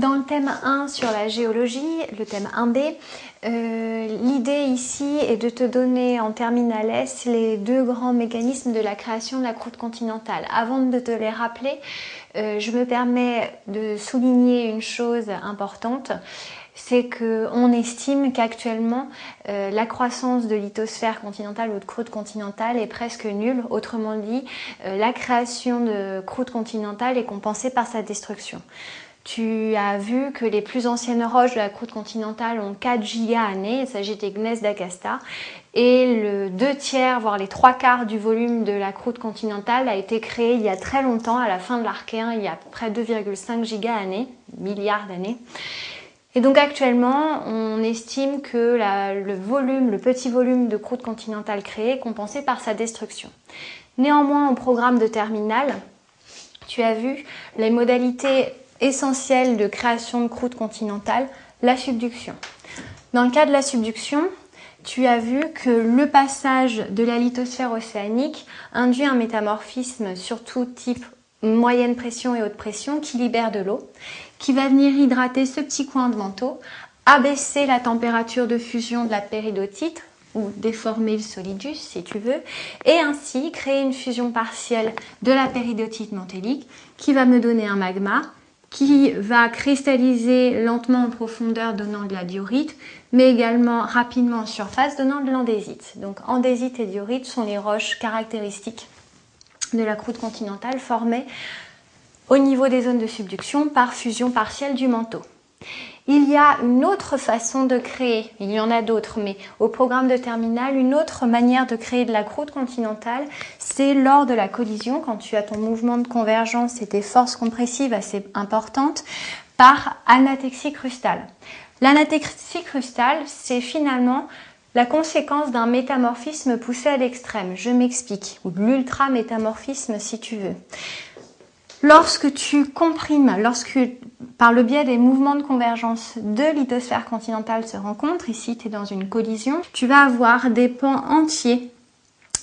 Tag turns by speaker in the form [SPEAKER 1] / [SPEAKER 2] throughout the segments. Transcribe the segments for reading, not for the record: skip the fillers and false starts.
[SPEAKER 1] Dans le thème 1 sur la géologie, le thème 1B, l'idée ici est de te donner en terminale S les deux grands mécanismes de la création de la croûte continentale. Avant de te les rappeler, je me permets de souligner une chose importante, c'est qu'on estime qu'actuellement la croissance de lithosphère continentale ou de croûte continentale est presque nulle. Autrement dit, la création de croûte continentale est compensée par sa destruction. Tu as vu que les plus anciennes roches de la croûte continentale ont 4 giga-années, il s'agit des gneiss d'Acasta, et le 2/3, voire les 3/4 du volume de la croûte continentale a été créé il y a très longtemps, à la fin de l'Archéen, il y a à peu près 2,5 giga-années, milliards d'années. Et donc actuellement, on estime que le petit volume de croûte continentale créé est compensé par sa destruction. Néanmoins, au programme de terminale, tu as vu les modalités essentielle de création de croûte continentale, la subduction. Dans le cas de la subduction, tu as vu que le passage de la lithosphère océanique induit un métamorphisme surtout type moyenne pression et haute pression qui libère de l'eau, qui va venir hydrater ce petit coin de manteau, abaisser la température de fusion de la péridotite ou déformer le solidus si tu veux, et ainsi créer une fusion partielle de la péridotite mantélique qui va me donner un magma qui va cristalliser lentement en profondeur donnant de la diorite, mais également rapidement en surface donnant de l'andésite. Donc andésite et diorite sont les roches caractéristiques de la croûte continentale formées au niveau des zones de subduction par fusion partielle du manteau. Il y a une autre façon de créer, il y en a d'autres, mais au programme de terminale, une autre manière de créer de la croûte continentale, c'est lors de la collision, quand tu as ton mouvement de convergence et tes forces compressives assez importantes, par anatexie crustale. L'anatexie crustale, c'est finalement la conséquence d'un métamorphisme poussé à l'extrême. Je m'explique, ou de l'ultramétamorphisme si tu veux. Lorsque tu comprimes, par le biais des mouvements de convergence de lithosphère continentale se rencontrent, ici tu es dans une collision, tu vas avoir des pans entiers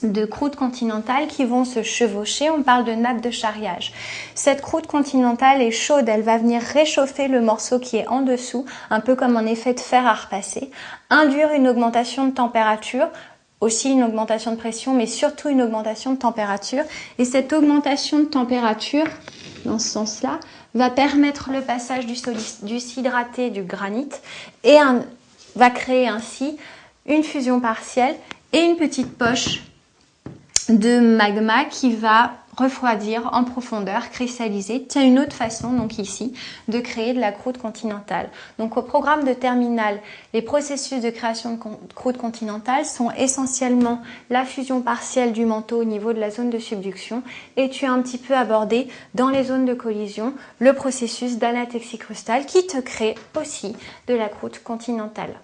[SPEAKER 1] de croûte continentale qui vont se chevaucher, on parle de nappe de charriage. Cette croûte continentale est chaude, elle va venir réchauffer le morceau qui est en dessous, un peu comme un effet de fer à repasser, induire une augmentation de température, aussi une augmentation de pression, mais surtout une augmentation de température. Et cette augmentation de température, dans ce sens-là, va permettre le passage du hydraté du granit et va créer ainsi une fusion partielle et une petite poche de magma qui va refroidir en profondeur, cristalliser. Tiens, une autre façon, donc ici, de créer de la croûte continentale. Donc au programme de terminale, les processus de création de croûte continentale sont essentiellement la fusion partielle du manteau au niveau de la zone de subduction et tu as un petit peu abordé dans les zones de collision le processus d'anatexie crustale qui te crée aussi de la croûte continentale.